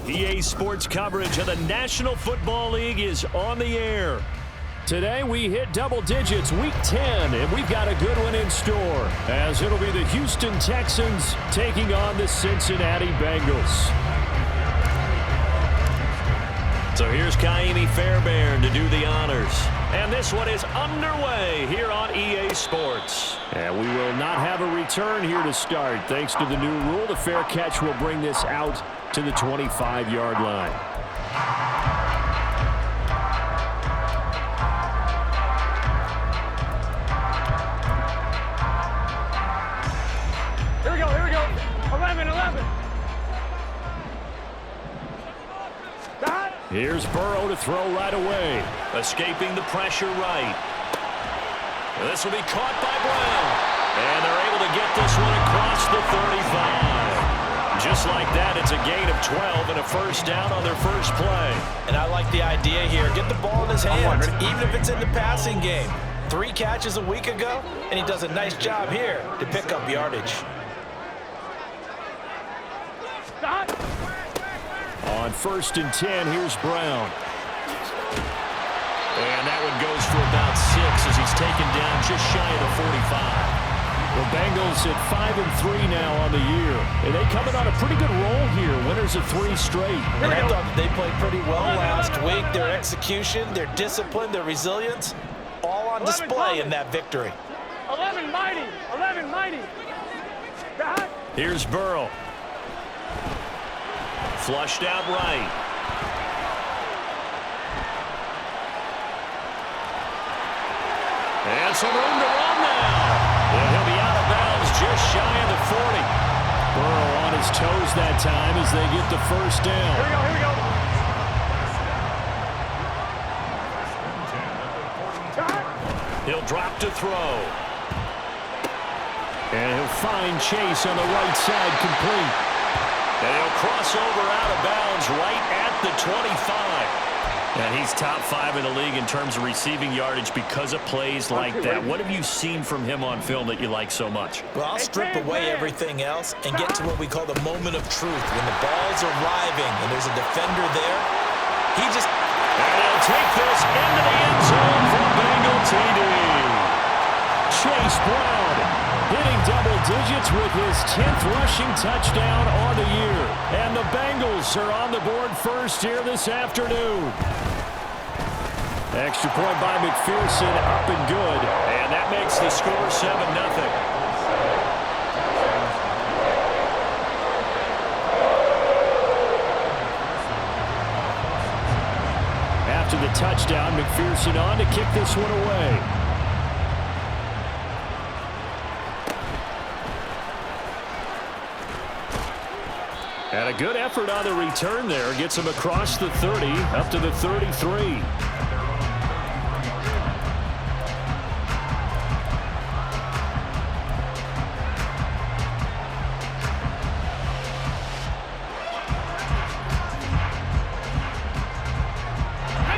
EA Sports coverage of the National Football League is on the air. Today we hit double digits, week 10, and we've got a good one in store, as it'll be the Houston Texans taking on the Cincinnati Bengals. So here's Kaimi Fairbairn to do the honors. And this one is underway here on EA Sports. And we will not have a return here to start. Thanks to the new rule, the fair catch will bring this out to the 25-yard line. Here we go. 11. Here's Burrow to throw right away. Escaping the pressure right. This will be caught by Brown. And they're able to get this one across the 35. Just like that, it's a gain of 12 and a first down on their first play. And I like the idea here. Get the ball in his hands, even if it's in the passing game. 3 catches a week ago, and he does a nice job here to pick up yardage. On 1st and 10, here's Brown. And that one goes for about 6 as he's taken down just shy of the 45. The Bengals at 5-3 now on the year. And they coming on a pretty good roll here. Winners of 3 straight. And I thought that they played pretty well last week. Their execution, their discipline, their resilience, all on display in that victory. 11 mighty. Here's Burrow. Flushed out right. And some room to run now. And he'll be out of bounds just shy of the 40. Burrow on his toes that time as they get the first down. Here we go. He'll drop to throw. And he'll find Chase on the right side complete. And he'll cross over out of bounds right at the 25. And he's top 5 in the league in terms of receiving yardage because of plays like that. What have you seen from him on film that you like so much? Well, I'll strip away everything else and get to what we call the moment of truth. When the ball's arriving and there's a defender there, he just... And he'll take this into the end zone for Bengal TD. Chase Brown hitting double digits with his 10th rushing touchdown on the year. And the Bengals are on the board first here this afternoon. Extra point by McPherson, up and good. And that makes the score 7-0. After the touchdown, McPherson on to kick this one away. And a good effort on the return there. Gets him across the 30, up to the 33.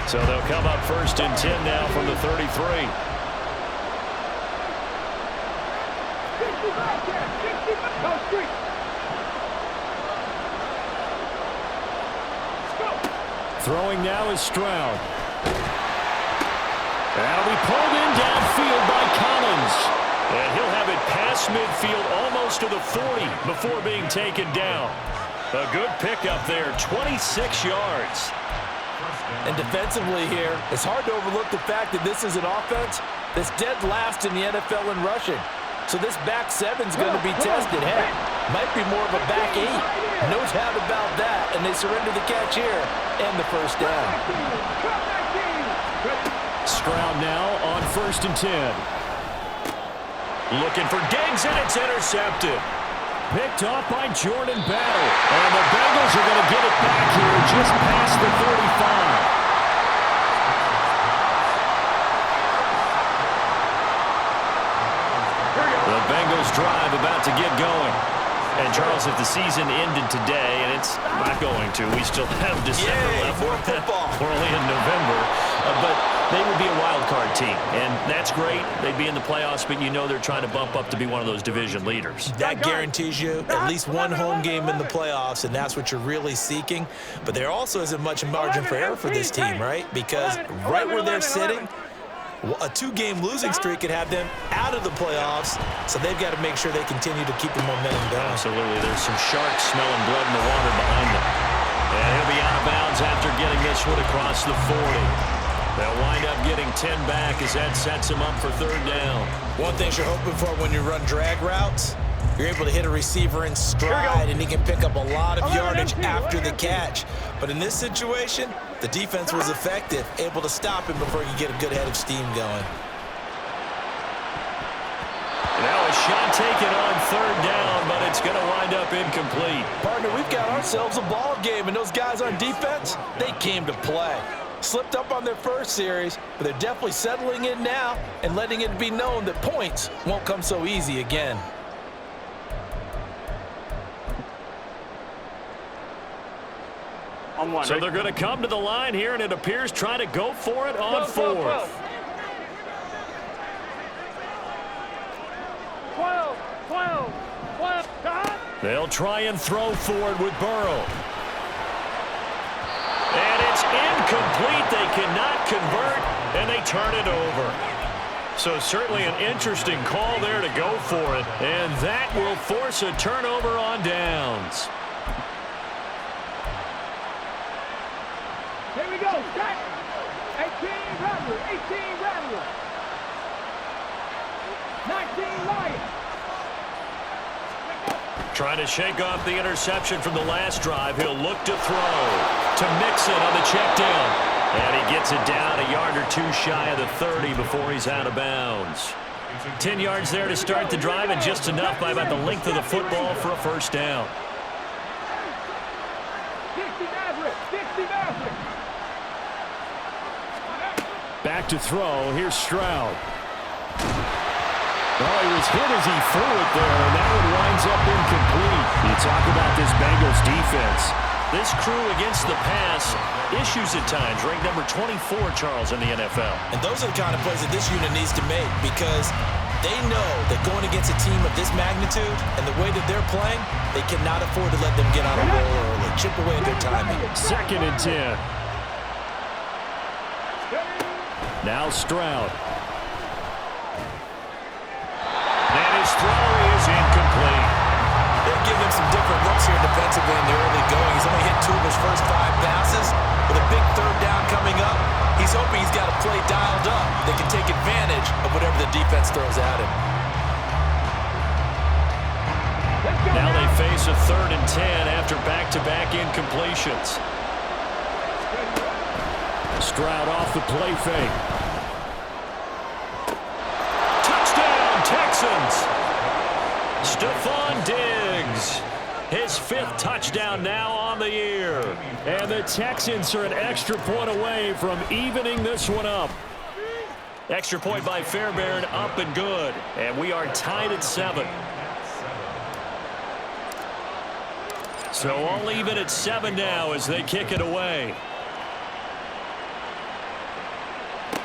So they'll come up 1st and 10 now from the 33. Throwing now is Stroud. That'll be pulled in downfield by Collins. And he'll have it past midfield almost to the 40 before being taken down. A good pickup there, 26 yards. And defensively here, it's hard to overlook the fact that this is an offense that's dead last in the NFL in rushing. So this back 7's going to be tested. Heck, might be more of a back 8. No doubt about that. And they surrender the catch here and the first down. Stroud now on 1st and 10. Looking for Diggs, and it's intercepted. Picked off by Jordan Battle. And the Bengals are going to get it back here just past the 35. The Bengals drive about to get going. And, Charles, if the season ended today, and it's not going to, we still have December left. More football. We're only in November. But they would be a wild card team. And that's great. They'd be in the playoffs, but you know they're trying to bump up to be one of those division leaders. That guarantees you at least one home game in the playoffs, and that's what you're really seeking. But there also isn't much margin for error for this team, right? Because right where they're sitting, a 2-game losing streak could have them out of the playoffs, so they've got to make sure they continue to keep the momentum going. Absolutely. There's some sharks smelling blood in the water behind them. And he'll be out of bounds after getting this one across the 40. They'll wind up getting 10 back as that sets them up for third down. One thing you're hoping for when you run drag routes, you're able to hit a receiver in stride, and he can pick up a lot of yardage after the catch. But in this situation, the defense was effective, able to stop him before he could get a good head of steam going. Now a shot taken on third down, but it's going to wind up incomplete. Partner, we've got ourselves a ball game, and those guys on defense, they came to play. Slipped up on their first series, but they're definitely settling in now and letting it be known that points won't come so easy again. So they're going to come to the line here, and it appears trying to go for it on fourth. 12. They'll try and throw for it with Burrow. And it's incomplete. They cannot convert, and they turn it over. So certainly an interesting call there to go for it, and that will force a turnover on downs. Here we go. 18 Rebels. 19 Lions. Trying to shake off the interception from the last drive. He'll look to throw to Mixon on the check down. And he gets it down a yard or two shy of the 30 before he's out of bounds. 10 yards there to start the drive, and just enough by about the length of the football for a first down. 60 Maverick. Back to throw. Here's Stroud. Oh, he was hit as he threw it there, and that one winds up incomplete. You talk about this Bengals defense. This crew against the pass, issues at times, ranked number 24, Charles, in the NFL. And those are the kind of plays that this unit needs to make, because they know that going against a team of this magnitude and the way that they're playing, they cannot afford to let them get on a roll early, chip away at their timing. 2nd and 10. Now Stroud. And his throw is incomplete. They'll give him some different looks here defensively in the early going. He's only hit 2 of his first 5 passes. With a big third down coming up, he's hoping he's got a play dialed up that can take advantage of whatever the defense throws at him. Now they face a 3rd and 10 after back-to-back incompletions. Stroud off the play fake. Touchdown, Texans! Stephon Diggs, his 5th touchdown now on the year. And the Texans are an extra point away from evening this one up. Extra point by Fairbairn, up and good. And we are tied at 7. So all even at 7 now as they kick it away.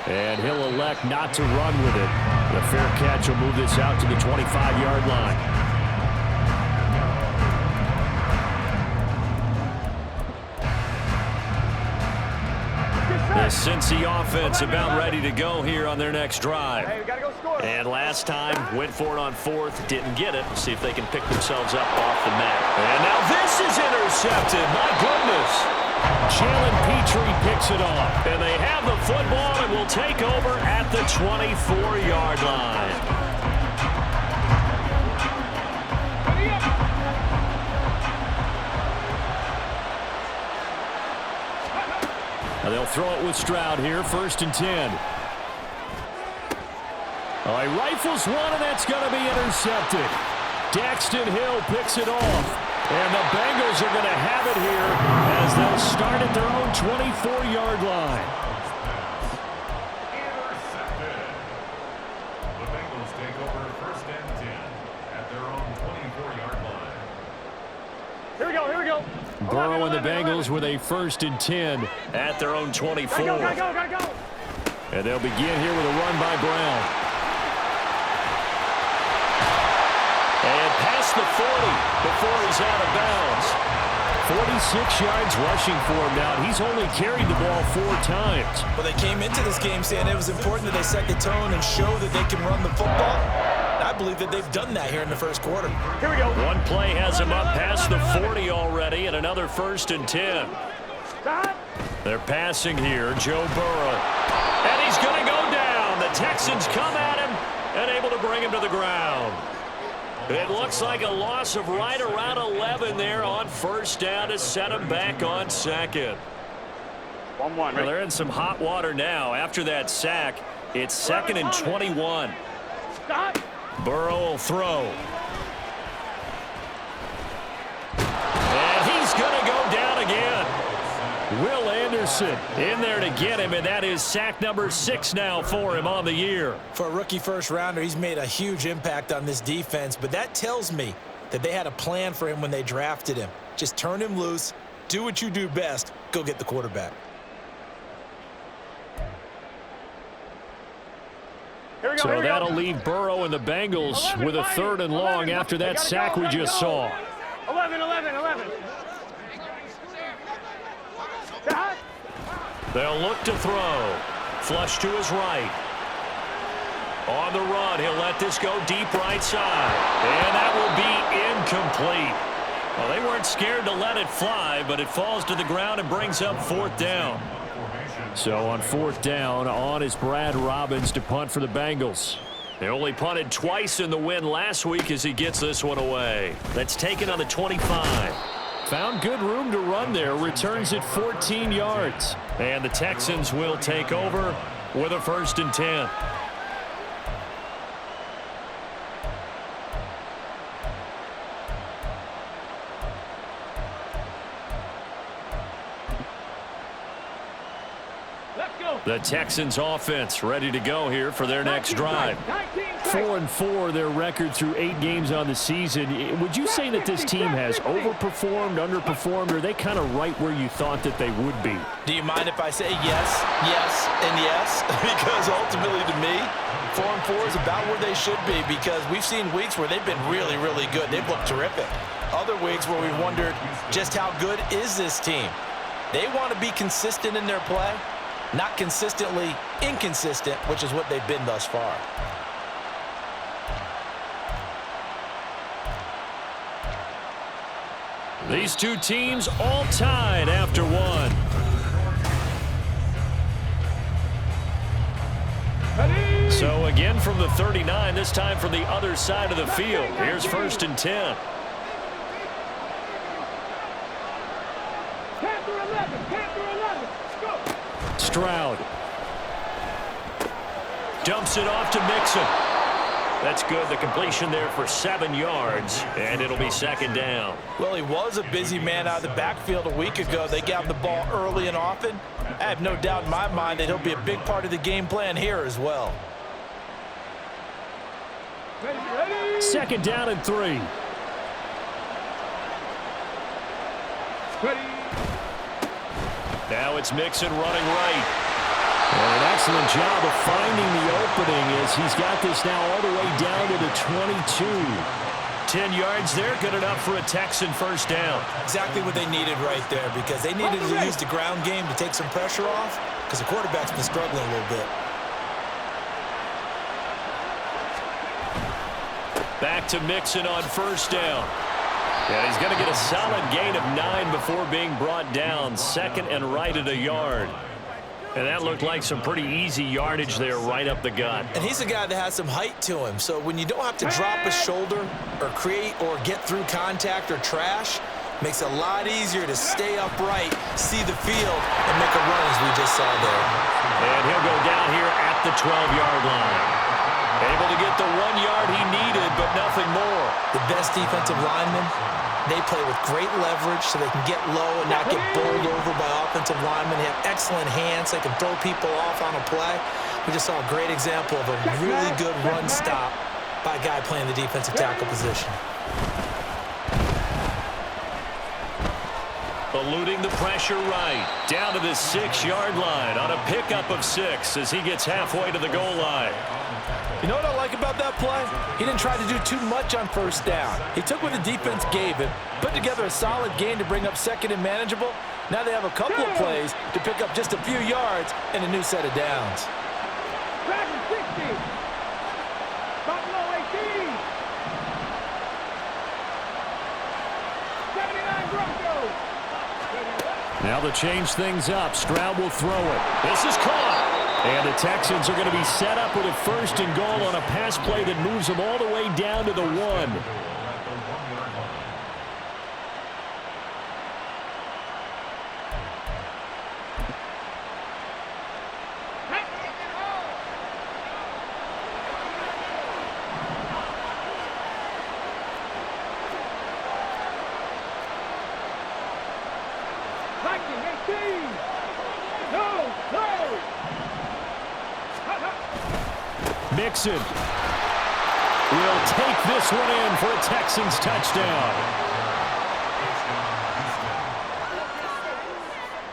And he'll elect not to run with it. The fair catch will move this out to the 25-yard line. The Cincy offense about ready to go here on their next drive. Hey, we gotta go score. And last time, went for it on 4th, didn't get it. See if they can pick themselves up off the mat. And now this is intercepted. My goodness. Jalen Petrie picks it off. And they have the football and will take over at the 24-yard line. Now they'll throw it with Stroud here, 1st and 10. Oh, he rifles one, and that's going to be intercepted. Daxton Hill picks it off. And the Bengals are going to have it here as they'll start at their own 24-yard line. Intercepted. The Bengals take over 1st and 10 at their own 24-yard line. Here we go, here we go. Burrow and the Bengals with a 1st and 10 at their own 24. Gotta go. And they'll begin here with a run by Brown. And past the 40 before he's out of bounds. 46 yards rushing for him now. He's only carried the ball 4 times. Well, they came into this game saying it was important that they set the tone and show that they can run the football. I believe that they've done that here in the 1st quarter. Here we go. One play has him up past the 40 already, and another 1st and 10. Stop. They're passing here, Joe Burrow. And he's going to go down. The Texans come at him and able to bring him to the ground. It looks like a loss of right around 11 there on 1st down to set him back on 2nd. 1-1. Well, they're in some hot water now. After that sack, it's 2nd and 21. Stop. Burrow will throw. And he's going to go down again. Will Anderson in there to get him, and that is sack number 6 now for him on the year. For a rookie 1st-rounder, he's made a huge impact on this defense, but that tells me that they had a plan for him when they drafted him. Just turn him loose, do what you do best, go get the quarterback. Here we go. So that'll leave Burrow and the Bengals with a 3rd and long after that sack we just saw. 11. Stop. They'll look to throw. Flush to his right. On the run, he'll let this go deep right side. And that will be incomplete. Well, they weren't scared to let it fly, but it falls to the ground and brings up 4th down. So on 4th down, on is Brad Robbins to punt for the Bengals. They only punted twice in the win last week as he gets this one away. That's taken on the 25. Found good room to run there. Returns it 14 yards. And the Texans will take over with a 1st and 10. The Texans offense ready to go here for their next drive. 4-4 their record through 8 games on the season. Would you say that this team has overperformed, underperformed, or are they kind of right where you thought that they would be? Do you mind if I say yes, and yes? Because ultimately to me, 4-4 is about where they should be, because we've seen weeks where they've been really, really good. They've looked terrific. Other weeks where we've wondered just how good is this team. They want to be consistent in their play. Not consistently inconsistent, which is what they've been thus far. These two teams all tied after one. So again from the 39, this time from the other side of the field. Here's 1st and 10. 10 through 11. Go. Stroud. Dumps it off to Mixon. That's good. The completion there for 7 yards, and it'll be 2nd down. Well, he was a busy man out of the backfield a week ago. They got him the ball early and often. I have no doubt in my mind that he'll be a big part of the game plan here as well. 2nd down and 3. Now it's Mixon running right. And an excellent job of finding the opening as he's got this now all the way down to the 22. 10 yards there, good enough for a Texan 1st down. Exactly what they needed right there, because they needed to use the ground game to take some pressure off, because the quarterback's been struggling a little bit. Back to Mixon on 1st down. And he's going to get a solid gain of 9 before being brought down. 2nd and right at a yard. And that looked like some pretty easy yardage there right up the gut. And he's a guy that has some height to him. So when you don't have to drop a shoulder or create or get through contact or trash, makes it a lot easier to stay upright, see the field, and make a run as we just saw there. And he'll go down here at the 12-yard line. Able to get the 1 yard he needed, but nothing more. The best defensive linemen, they play with great leverage so they can get low and not get bowled over by offensive linemen. They have excellent hands. They can throw people off on a play. We just saw a great example of a really good run stop by a guy playing the defensive tackle position. Eluding the pressure right. Down to the 6-yard line on a pickup of 6 as he gets halfway to the goal line. You know what I like about that play? He didn't try to do too much on first down. He took what the defense gave him, put together a solid gain to bring up second and manageable. Now they have a couple of plays to pick up just a few yards and a new set of downs. Dragon 60. Buffalo 18. 79 Broncos. Now to change things up, Stroud will throw it. This is caught. And the Texans are going to be set up with a 1st and goal on a pass play that moves them all the way down to the 1. Mixon will take this one in for a Texans touchdown.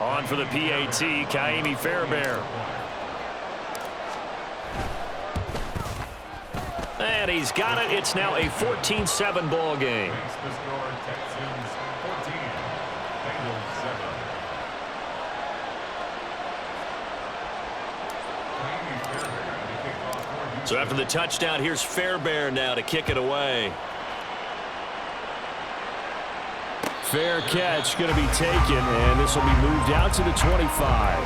On for the PAT, Kaimi Fairbairn. And he's got it. It's now a 14-7 ball game. So after the touchdown, here's Fairbairn now to kick it away. Fair catch going to be taken, and this will be moved out to the 25.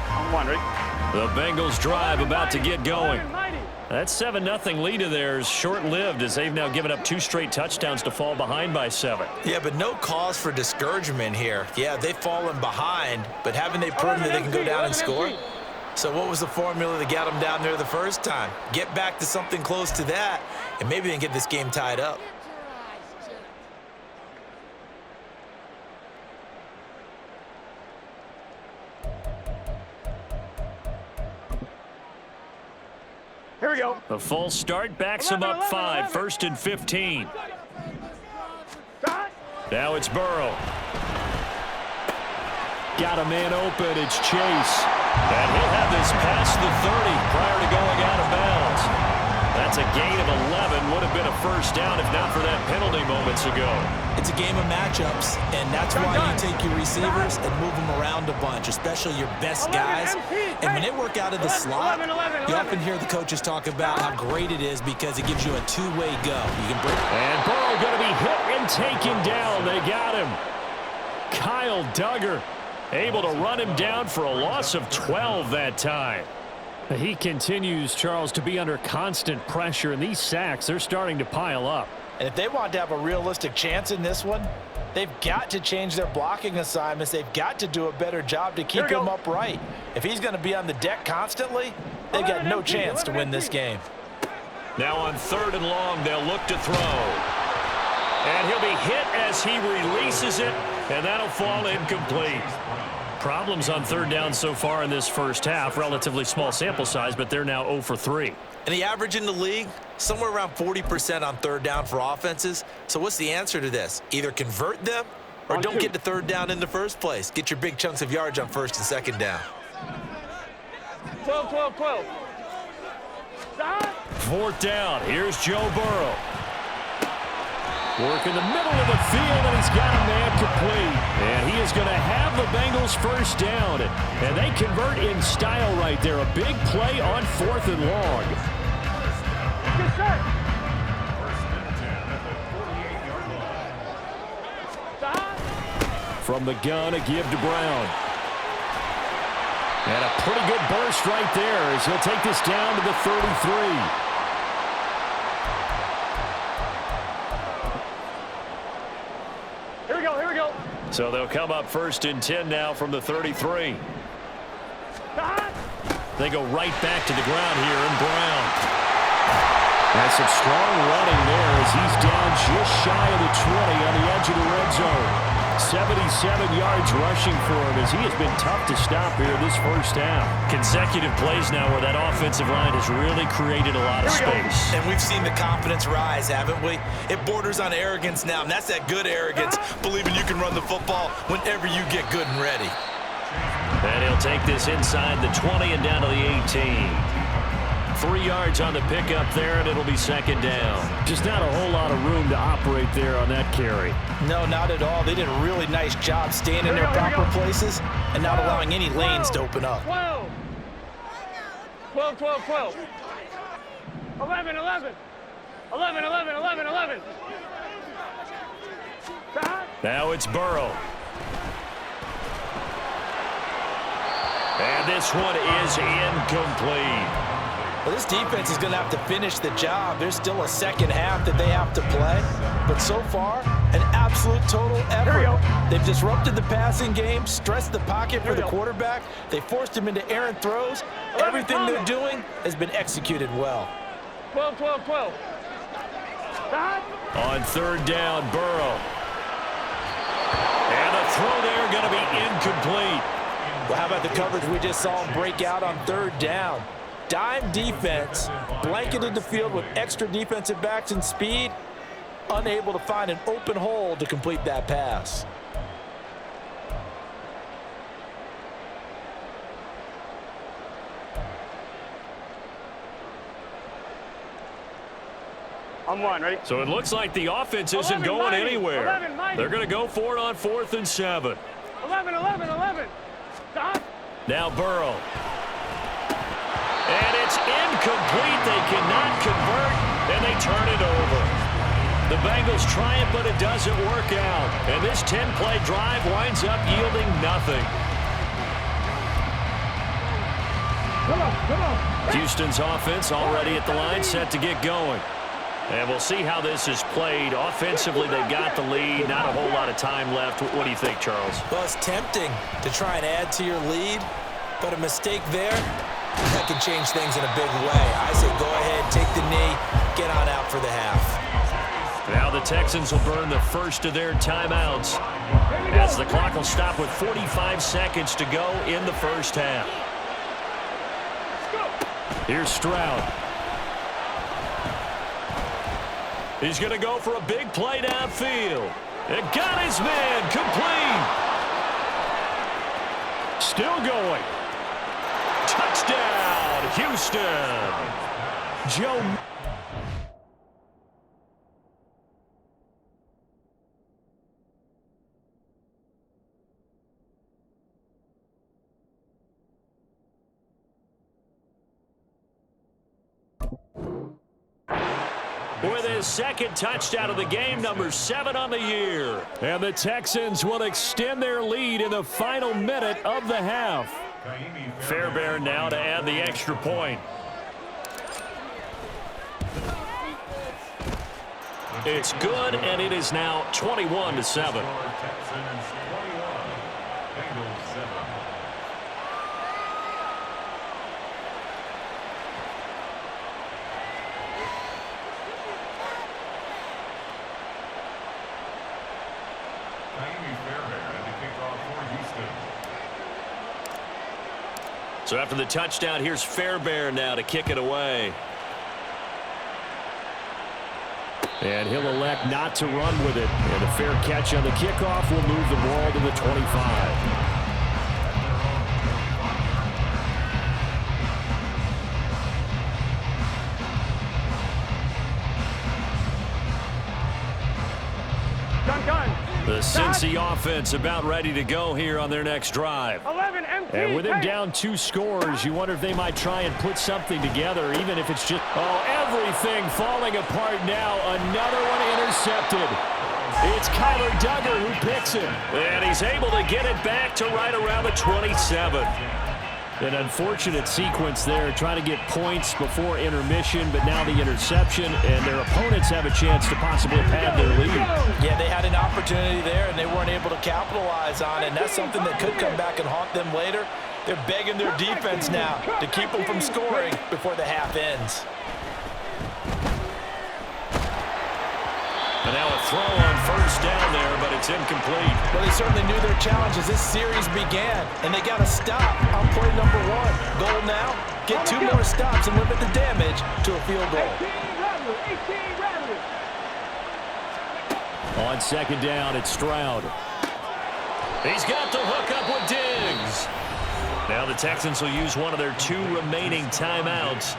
I'm wondering. The Bengals drive about to get going. That 7-0 lead of theirs short-lived as they've now given up 2 straight touchdowns to fall behind by 7. Yeah, but no cause for discouragement here. Yeah, they've fallen behind, but haven't they proven that they can go down and score? So what was the formula that got them down there the first time? Get back to something close to that, and maybe they can get this game tied up. Here we go. The full start backs him up 5, 1st and 15. Now it's Burrow. Got a man open. It's Chase. And he'll have this past the 30 prior to going out of bounds. That's a gain of 11. Would have been a 1st down if not for that penalty moments ago. It's a game of matchups, and that's why you take your receivers and move them around a bunch, especially your best guys. And when they work out of the slot, you often hear the coaches talk about how great it is because it gives you a two-way go. You can break. And Burrow going to be hit and taken down. They got him. Kyle Duggar able to run him down for a loss of 12 that time. He continues, Charles, to be under constant pressure, and these sacks, they're starting to pile up. And if they want to have a realistic chance in this one, they've got to change their blocking assignments. They've got to do a better job to keep him upright. If he's going to be on the deck constantly, they've got no chance to win this game. Now on 3rd and long, they'll look to throw. And he'll be hit as he releases it, and that'll fall incomplete. Problems on 3rd down so far in this first half. Relatively small sample size, but they're now 0 for 3. And the average in the league, somewhere around 40% on 3rd down for offenses. So what's the answer to this? Either convert them or don't get to 3rd down in the first place. Get your big chunks of yards on 1st and 2nd down. 12, 12, 12. 4th down. Here's Joe Burrow. Work in the middle of the field, and he's got a man complete. And he is going to have the Bengals 1st down. And they convert in style right there. A big play on 4th and long. Yes, sir. 1st and 10 at the 48-yard line. From the gun, a give to Brown. And a pretty good burst right there as he'll take this down to the 33. Here we go, here we go. So they'll come up 1st and 10 now from the 33. They go right back to the ground here, and Brown has some strong running there as he's down just shy of the 20 on the edge of the red zone. 77 yards rushing for him as he has been tough to stop here this first half. Consecutive plays now where that offensive line has really created a lot of space. And we've seen the confidence rise, haven't we? It borders on arrogance now, and that's that good arrogance, believing you can run the football whenever you get good and ready. And he'll take this inside the 20 and down to the 18. 3 yards on the pickup there, and it'll be 2nd down. Just not a whole lot of room to operate there on that carry. No, not at all. They did a really nice job staying in their proper places and not allowing any lanes to open up. 12. 12, 12, 12. 11, 11. 11, 11, 11, 11. Now it's Burrow. And this one is incomplete. Well, this defense is going to have to finish the job. There's still a second half that they have to play. But so far, an absolute total effort. They've disrupted the passing game, stressed the pocket for the quarterback. They forced him into errant throws. Everything they're doing has been executed well. 12, 12, 12. On 3rd down, Burrow. And the throw there going to be incomplete. Well, how about the coverage we just saw him break out on 3rd down? Dime defense, blanketed the field with extra defensive backs and speed, unable to find an open hole to complete that pass. I'm one, ready? So it looks like the offense isn't going anywhere. They're going to go for it on 4th and 7. 11, 11, 11. Stop. Now Burrow. And it's incomplete. They cannot convert, and they turn it over. The Bengals try it, but it doesn't work out. And this 10-play drive winds up yielding nothing. Come on. Houston's offense already at the line, set to get going. And we'll see how this is played. Offensively, they've got the lead. Not a whole lot of time left. What do you think, Charles? Well, it's tempting to try and add to your lead, but a mistake there, that can change things in a big way. I say go ahead, take the knee, get on out for the half. Now the Texans will burn the first of their timeouts as the clock will stop with 45 seconds to go in the first half. Here's Stroud. He's going to go for a big play downfield. And got his man complete. Still going. Touchdown, Houston. Joe. With his second touchdown of the game, number 7 on the year. And the Texans will extend their lead in the final minute of the half. Fairbairn now to add the extra point. It's good, and it is now 21-7. So after the touchdown, here's Fairbairn now to kick it away. And he'll elect not to run with it. And a fair catch on the kickoff will move the ball to the 25. The Cincy offense about ready to go here on their next drive. 11 empty. And with him down 2 scores, you wonder if they might try and put something together, even if it's just, everything falling apart now. Another one intercepted. It's Kyler Duggar who picks it. And he's able to get it back to right around the 27. An unfortunate sequence there, trying to get points before intermission, but now the interception, and their opponents have a chance to possibly pad their lead. Yeah, they had an opportunity opportunity there, and they weren't able to capitalize on it, and that's something that could come back and haunt them later. They're begging their defense now to keep them from scoring before the half ends. And now a throw on first down there, but it's incomplete. Well, they certainly knew their challenge as this series began, and they got to stop on play number 1. Goal now, get 2 more stops and limit the damage to a field goal. 18 rather. On second down, it's Stroud. He's got the hook up with Diggs. Now the Texans will use one of their 2 remaining timeouts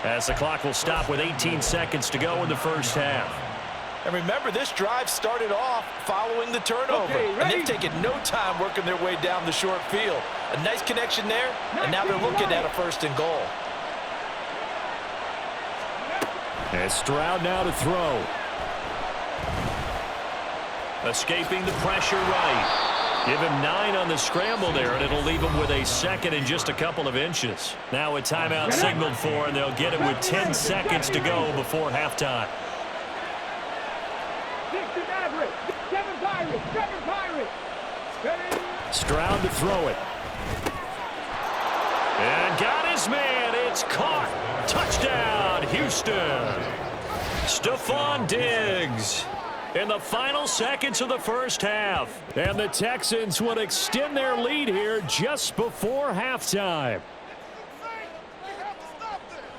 as the clock will stop with 18 seconds to go in the first half. And remember, this drive started off following the turnover. And they've taken no time working their way down the short field. A nice connection there, and now they're looking at a 1st and goal. And Stroud now to throw. Escaping the pressure right. Give him 9 on the scramble there, and it'll leave him with a 2nd and just a couple of inches. Now a timeout signaled for, and they'll get it with 10 seconds to go before halftime. Stroud to throw it. And got his man. It's caught. Touchdown, Houston. Stephon Diggs in the final seconds of the first half. And the Texans would extend their lead here just before halftime.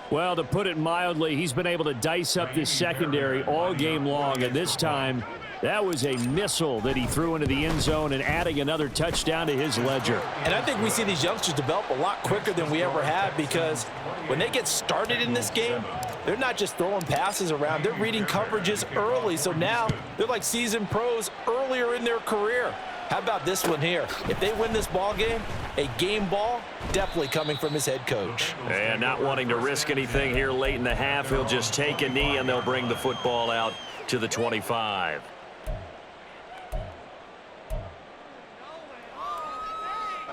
Well, to put it mildly, he's been able to dice up this secondary all game long, and this time that was a missile that he threw into the end zone and adding another touchdown to his ledger. And I think we see these youngsters develop a lot quicker than we ever have, because when they get started in this game, they're not just throwing passes around. They're reading coverages early. So now they're like seasoned pros earlier in their career. How about this one here? If they win this ball game, a game ball definitely coming from his head coach. And not wanting to risk anything here late in the half, he'll just take a knee and they'll bring the football out to the 25.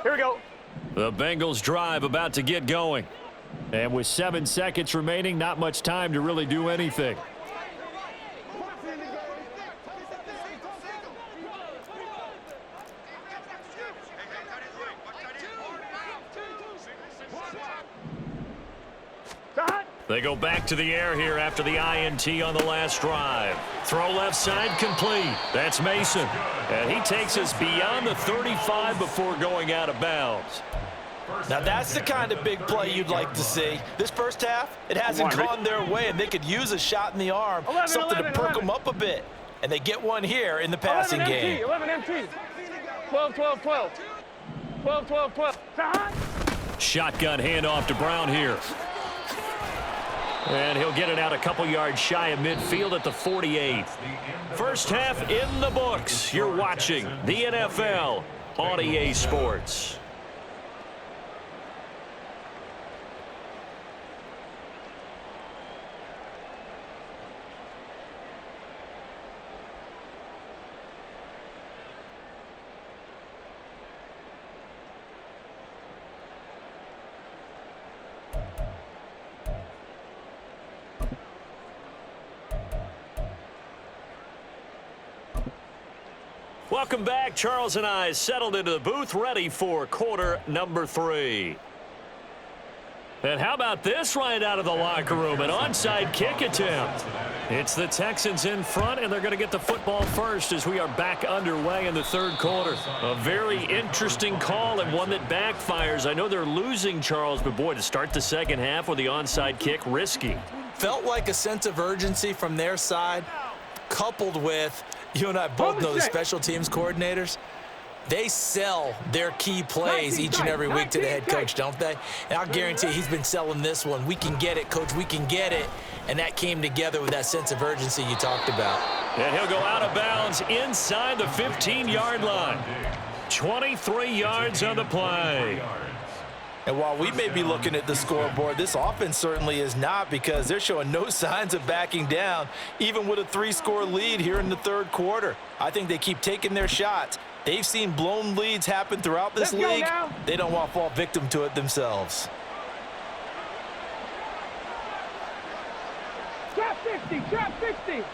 Here we go. The Bengals drive about to get going. And with 7 seconds remaining, not much time to really do anything. They go back to the air here after the INT on the last drive. Throw left side complete. That's Mason. And he takes us beyond the 35 before going out of bounds. Now that's the kind of big play you'd like to see. This first half, it hasn't gone their way, and they could use a shot in the arm, something to perk them up a bit. And they get one here in the passing game. 11 MT. 12, 12, 12. 12, 12, 12. Shotgun handoff to Brown here. And he'll get it out a couple yards shy of midfield at the 48. First half in the books. You're watching the NFL on EA Sports. Welcome back. Charles and I settled into the booth, ready for quarter number 3. And how about this right out of the locker room? An onside kick attempt. It's the Texans in front, and they're going to get the football first as we are back underway in the third quarter. A very interesting call and one that backfires. I know they're losing, Charles, but boy, to start the second half with the onside kick, risky. Felt like a sense of urgency from their side, coupled with, you and I both know the special teams coordinators, they sell their key plays each and every week to the head coach, don't they? And I'll guarantee he's been selling this one. We can get it, coach, we can get it. And that came together with that sense of urgency you talked about. And he'll go out of bounds inside the 15-yard line. 23 yards on the play. And while we may be looking at the scoreboard, this offense certainly is not, because they're showing no signs of backing down, even with a 3-score lead here in the third quarter. I think they keep taking their shots. They've seen blown leads happen throughout this league. They don't want to fall victim to it themselves. Trap 60, trap 60.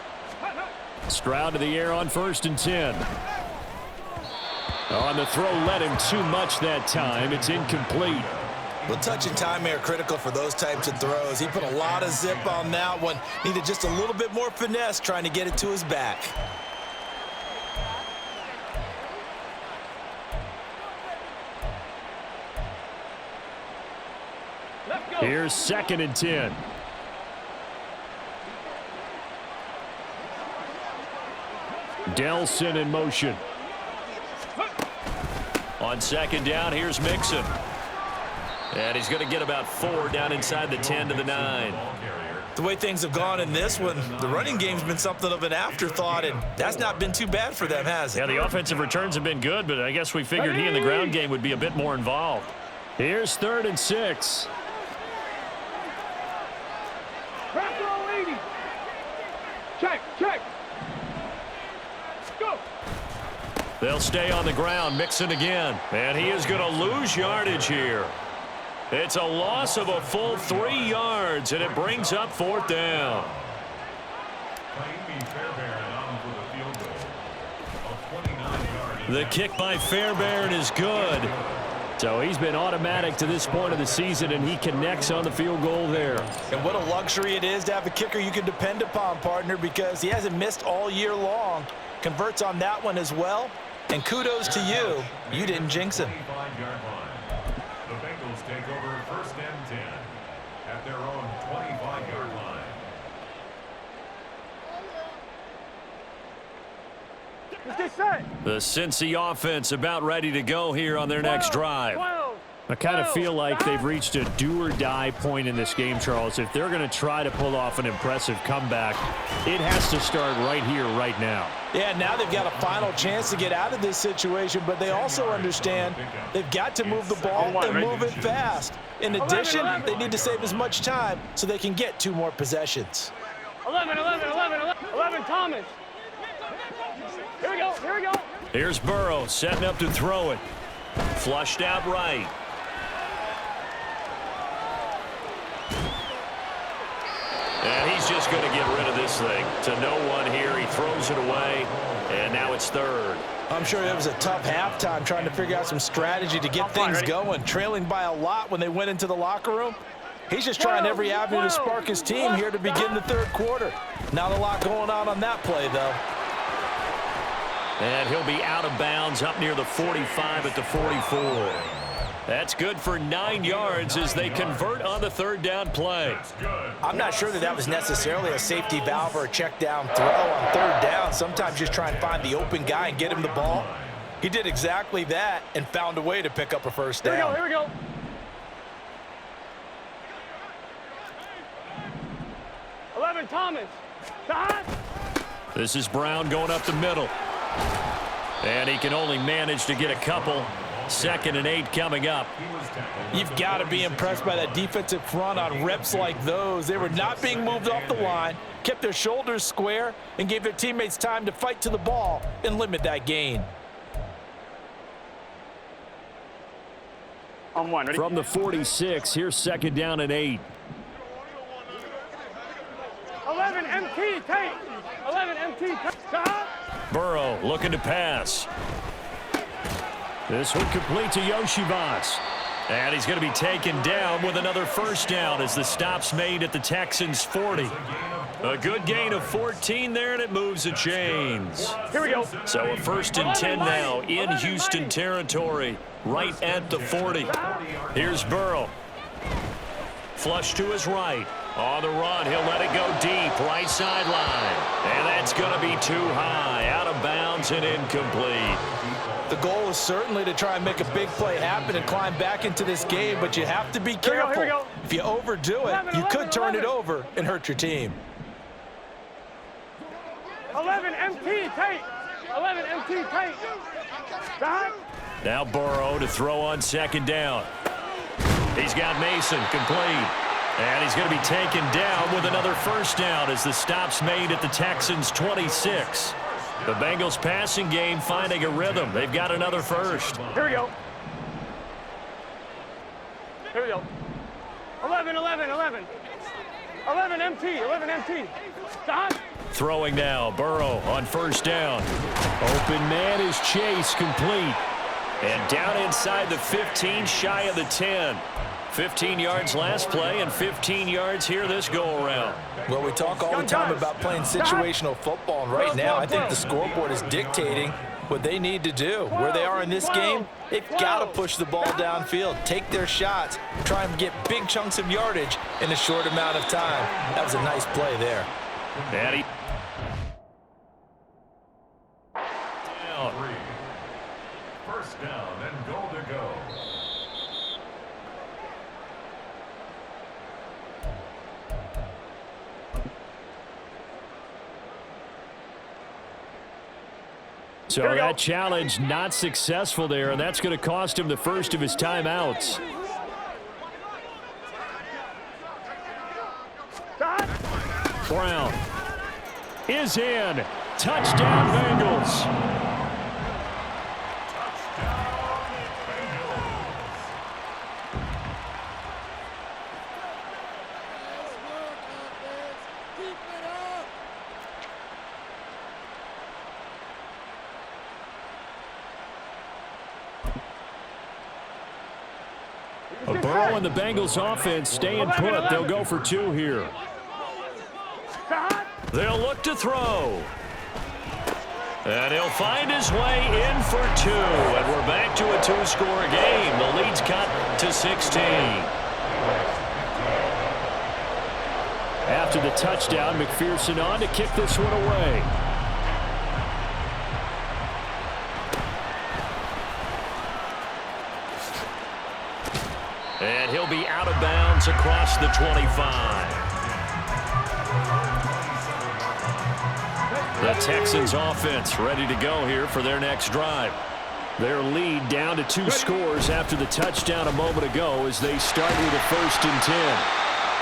Stroud to the air on 1st and 10. On the throw, led him too much that time. It's incomplete. Well, touch and time are critical for those types of throws. He put a lot of zip on that one. Needed just a little bit more finesse trying to get it to his back. Here's 2nd and 10. Delson in motion. On 2nd down, here's Mixon. And he's going to get about 4 down inside the 10 to the 9. The way things have gone in this one, the running game's been something of an afterthought, and that's not been too bad for them, has it? Yeah, the offensive returns have been good, but I guess we figured he in the ground game would be a bit more involved. Here's 3rd and 6. Check. Go. They'll stay on the ground, Mixon again. And he is going to lose yardage here. It's a loss of a full 3 yards, and it brings up 4th down. The kick by Fairbairn is good. So he's been automatic to this point of the season, and he connects on the field goal there. And what a luxury it is to have a kicker you can depend upon, partner, because he hasn't missed all year long. Converts on that one as well. And kudos to you. You didn't jinx him. The Bengals take over 1st and 10 at their own 25-yard line. Let's get set. The Cincy offense about ready to go here on their next drive. I kind of feel like they've reached a do-or-die point in this game, Charles. If they're going to try to pull off an impressive comeback, it has to start right here, right now. Yeah, now they've got a final chance to get out of this situation, but they also understand they've got to move the ball and move it fast. In addition, they need to save as much time so they can get 2 more possessions. 11, Thomas. Here we go. Here's Burrow setting up to throw it. Flushed out right. And he's just going to get rid of this thing. To no one here. He throws it away, and now it's 3rd. I'm sure it was a tough halftime trying to figure out some strategy to get things going. Trailing by a lot when they went into the locker room. He's just trying every avenue to spark his team here to begin the 3rd quarter. Not a lot going on that play, though. And he'll be out of bounds up near the 45 at the 44. That's good for 9 yards as they convert on the 3rd down play. I'm not sure that was necessarily a safety valve or a check down throw on 3rd down. Sometimes just try and find the open guy and get him the ball. He did exactly that and found a way to pick up a 1st down. Here we go. 11, Thomas. This is Brown going up the middle. And he can only manage to get a couple. 2nd and 8 coming up. You've got to be impressed by that defensive front on reps like those. They were not being moved off the line, kept their shoulders square, and gave their teammates time to fight to the ball and limit that gain. On 1, ready? From the 46, here's 2nd down and 8. 11, MT, take. 11, MT, take. Burrow looking to pass. This one complete to Yoshivas. And he's going to be taken down with another 1st down as the stop's made at the Texans' 40. A good gain of 14 there, and it moves the chains. Here we go. So a 1st and 10 now in Houston territory, right at the 40. Here's Burrow. Flush to his right. On the run, he'll let it go deep, right sideline. And that's going to be too high, out of bounds and incomplete. The goal is certainly to try and make a big play happen and climb back into this game, but you have to be careful. Here we go. If you overdo it, you could turn it over and hurt your team. 11, MT, take. 11, MT, take. Now Burrow to throw on 2nd down. He's got Mason complete. And he's going to be taken down with another 1st down as the stop's made at the Texans' 26. The Bengals passing game finding a rhythm. They've got another 1st. Here we go. Here we go. 11, 11, 11. 11 MT, 11 MT. Throwing now, Burrow on first down. Open man is Chase, complete. And down inside the 15, shy of the 10. 15 yards last play and 15 yards here this go-around. Well, we talk all the time about playing situational football, and right now I think the scoreboard is dictating what they need to do. Where they are in this game, they've got to push the ball downfield, take their shots, try and get big chunks of yardage in a short amount of time. That was a nice play there. Daddy. First down and goal to go. So that challenge not successful there, and that's going to cost him the first of his timeouts. Brown is in. Touchdown, Bengals. Burrow and the Bengals offense staying put. They'll go for 2 here. They'll look to throw. And he'll find his way in for 2. And we're back to a 2-score game. The lead's cut to 16. After the touchdown, McPherson on to kick this one away. And he'll be out of bounds across the 25. The Texans offense ready to go here for their next drive. Their lead down to 2 scores after the touchdown a moment ago as they start with a 1st and 10.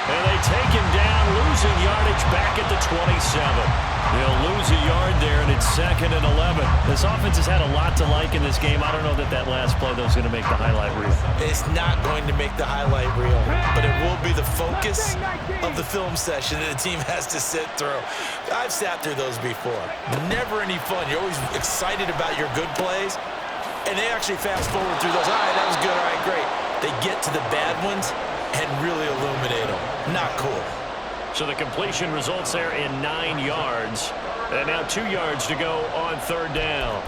And they take him down, losing yardage back at the 27. They'll lose a yard there, and it's 2nd and 11. This offense has had a lot to like in this game. I don't know that last play, though, is going to make the highlight reel. It's not going to make the highlight reel, but it will be the focus of the film session that the team has to sit through. I've sat through those before. Never any fun. You're always excited about your good plays, and they actually fast forward through those. All right, that was good. All right, great. They get to the bad ones and really illuminate them. Not cool. So the completion results there in 9 yards. And now 2 yards to go on 3rd down.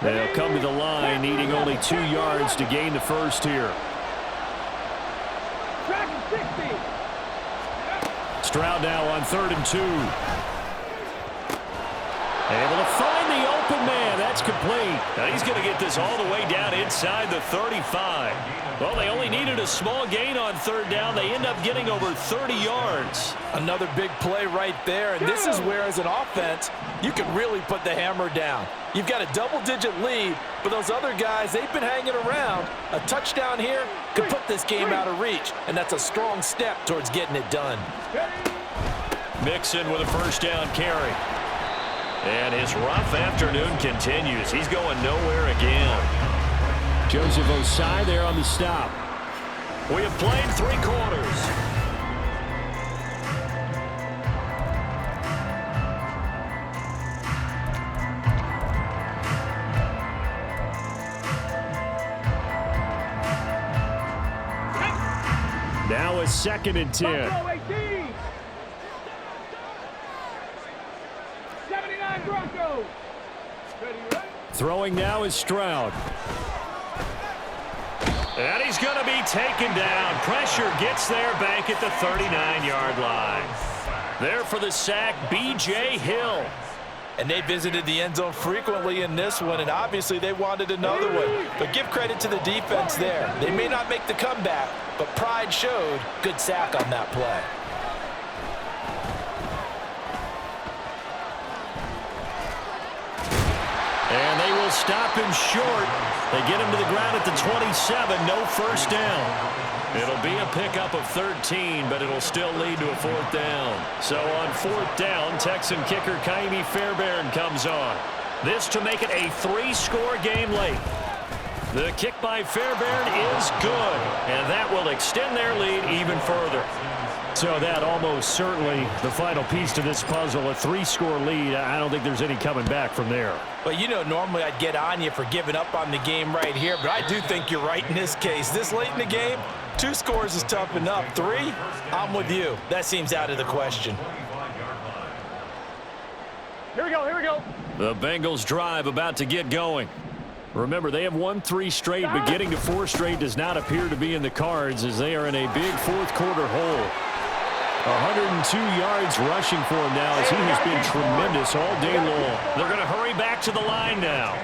They'll come to the line, needing only 2 yards to gain the first here. Stroud now on 3rd and 2. Able to find the open man. That's complete. Now he's going to get this all the way down inside the 35. Well, they only needed a small gain on 3rd down. They end up getting over 30 yards. Another big play right there. And this is where, as an offense, you can really put the hammer down. You've got a double-digit lead, but those other guys, they've been hanging around. A touchdown here could put this game out of reach, and that's a strong step towards getting it done. Mixon with a 1st down carry. And his rough afternoon continues. He's going nowhere again. Joseph Osai there on the stop. We have played 3 quarters. Now a 2nd and 10. Throwing now is Stroud. And he's going to be taken down. Pressure gets there back at the 39-yard line. There for the sack, B.J. Hill. And they visited the end zone frequently in this one, and obviously they wanted another one. But give credit to the defense there. They may not make the comeback, but pride showed. Good sack on that play. And they will stop him short. They get him to the ground at the 27. No 1st down. It'll be a pickup of 13, but it'll still lead to a 4th down. So on 4th down, Texan kicker Kaimi Fairbairn comes on. This to make it a 3-score game late. The kick by Fairbairn is good, and that will extend their lead even further. So that almost certainly the final piece to this puzzle, a 3-score lead. I don't think there's any coming back from there. But, you know, normally I'd get on you for giving up on the game right here, but I do think you're right in this case. This late in the game, 2 scores is tough enough. 3, I'm with you. That seems out of the question. Here we go, here we go. The Bengals drive about to get going. Remember, they have won 3 straight, but getting to 4 straight does not appear to be in the cards as they are in a big fourth-quarter hole. 102 yards rushing for him now as he has been tremendous all day long. They're going to hurry back to the line now.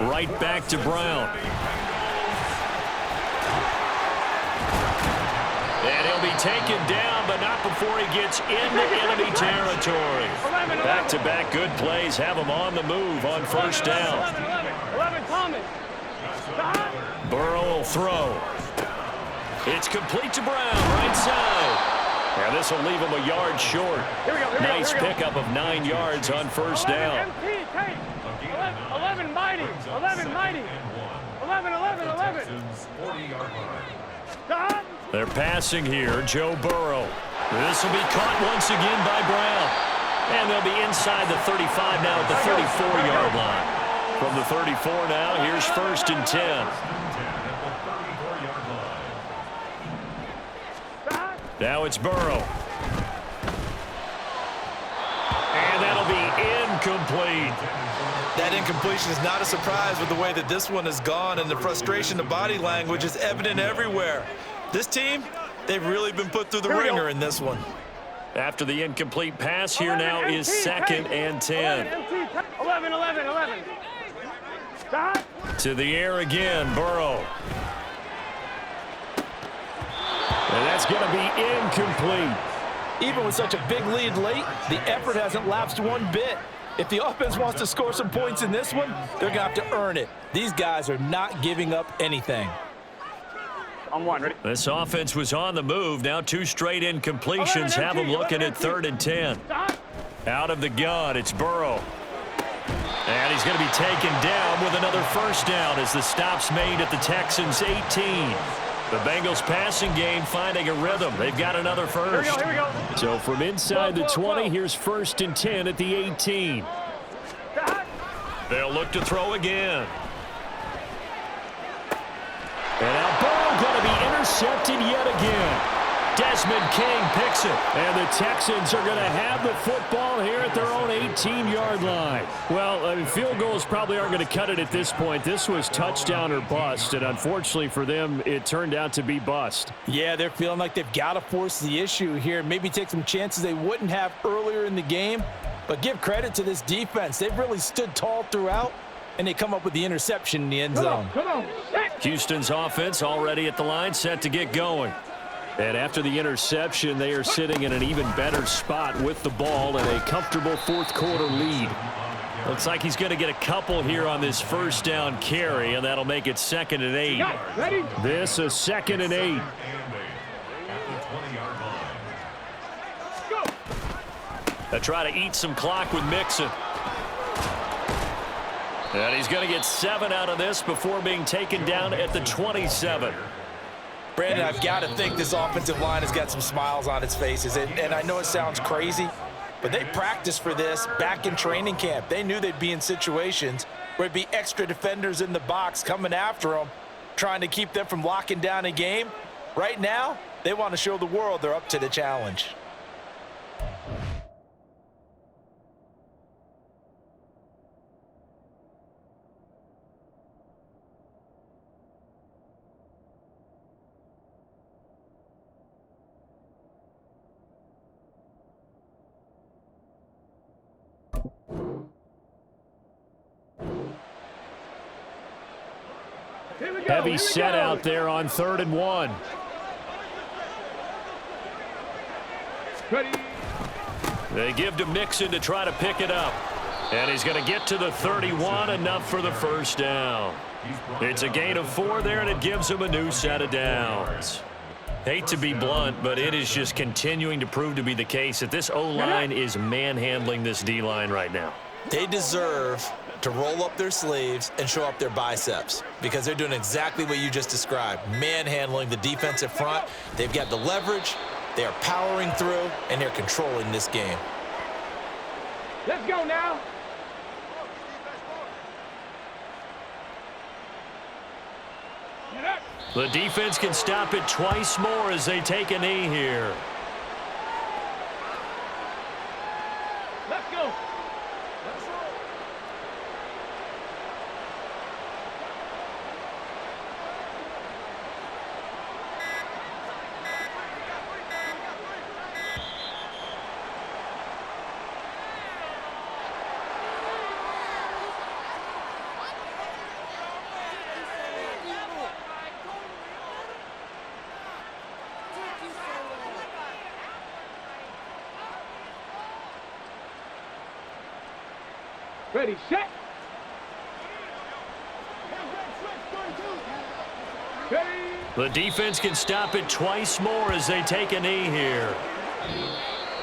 Right back to Brown. And he'll be taken down, but not before he gets into enemy territory. Back-to-back good plays have him on the move on first down. 11, Thomas. Burrow will throw. It's complete to Brown, right side. And this will leave him a yard short. Nice pickup of 9 yards on first down. 11, mighty. 11, mighty. 11. They're passing here, Joe Burrow. This will be caught once again by Brown. And they'll be inside the 35 now at the 34-yard line. From the 34 now, here's first and 10. Now it's Burrow. And that'll be incomplete. That incompletion is not a surprise with the way that this one has gone, and the frustration, the body language is evident everywhere. This team, they've really been put through the ringer in this one. After the incomplete pass, here now is second and 10. 11. To the air again, Burrow. And that's going to be incomplete. Even with such a big lead late, the effort hasn't lapsed one bit. If the offense wants to score some points in this one, they're going to have to earn it. These guys are not giving up anything. On 1, ready? This offense was on the move. Now 2 straight incompletions have them looking at 3rd and 10. Out of the gun, it's Burrow. And he's going to be taken down with another first down as the stop's made at the Texans' 18. The Bengals passing game finding a rhythm. They've got another first. Here we go. So from inside the 20, here's first and 10 at the 18. They'll look to throw again. And now Burrow going to be intercepted yet again. Desmond King picks it. And the Texans are going to have the football here at their own 18-yard line. Well, field goals probably aren't going to cut it at this point. This was touchdown or bust, and unfortunately for them, it turned out to be bust. Yeah, they're feeling like they've got to force the issue here, maybe take some chances they wouldn't have earlier in the game. But give credit to this defense. They've really stood tall throughout, and they come up with the interception in the end zone. Come on. Houston's offense already at the line, set to get going. And after the interception, they are sitting in an even better spot with the ball and a comfortable fourth-quarter lead. Looks like he's going to get a couple here on this first down carry, and that'll make it 2nd and 8. This is 2nd and 8. They try to eat some clock with Mixon. And he's going to get 7 out of this before being taken down at the 27. Brandon, I've got to think this offensive line has got some smiles on its faces. And I know it sounds crazy, but they practiced for this back in training camp. They knew they'd be in situations where there'd be extra defenders in the box coming after them, trying to keep them from locking down a game. Right now, they want to show the world they're up to the challenge. Heavy set out there on 3rd and 1. Ready. They give to Mixon to try to pick it up. And he's going to get to the 31, enough for the first down. It's a gain of 4 there, and it gives him a new set of downs. Hate to be blunt, but it is just continuing to prove to be the case that this O-line is manhandling this D-line right now. They deserve to roll up their sleeves and show up their biceps because they're doing exactly what you just described, manhandling the defensive front. They've got the leverage, they are powering through, and they're controlling this game. Let's go now. The defense can stop it twice more as they take a knee here. Let's go. Ready, set. The defense can stop it twice more as they take a knee here.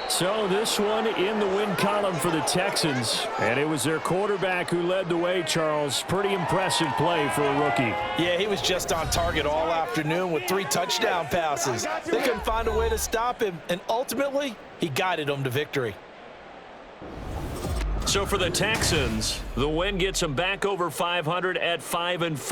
So this one in the win column for the Texans, and it was their quarterback who led the way, Charles. Pretty impressive play for a rookie. Yeah, he was just on target all afternoon with 3 touchdown passes. They couldn't find a way to stop him, and ultimately, he guided them to victory. So for the Texans, the win gets them back over 500 at 5-4.